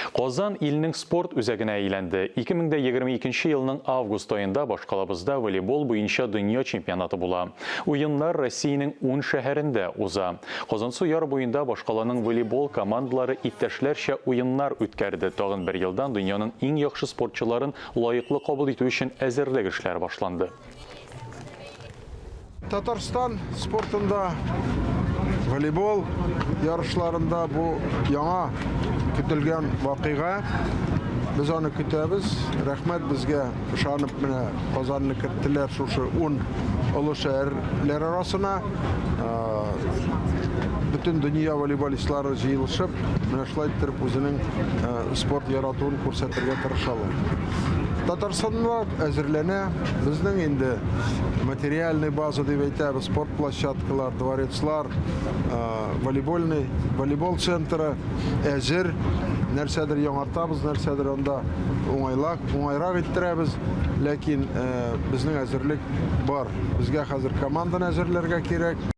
Qozan ilinin sport üzəginə əyiləndi. 2022 yılının avqust ayında Başqalabızda voleybol boyunca dünya çempionatı bula. Oyunlar Rossiyanın 10 şəhərində uza. Qozansu yar boyunda Başqalanın voleybol komandaları ittəşlərşə oyunlar ötkərdi. Tağın bir yıldan dünyanın en yaxşı sportçuların layıqlı qəbul etü üçün əzərlik işlər başlandı. Tatarstan sportunda voleybol yarışlarında bu yana kütülgen vakıga. Biz onu kütübüz. Rahmet bizge ışanıp mene Qozan'ı kırttiler şu 10 ulu şehirler arasına. Bütün dünya voleybolistleri jıyılışıp, mene şulay ettirip özünün sport yaratığını ko'rsatarga tirishadi. Tatarstanlar әзірләнә. Bizning endi materialniy baza deb aytamiz, sport площадкалар, дворецлар, voleybol центры әзір. Нәрсәдер яңартабыз, нәрсәдер анда уңайрак иттерәбез. Ләкин безнең әзерлек бар. Безгә хәзер команданы әзерләргә кирәк.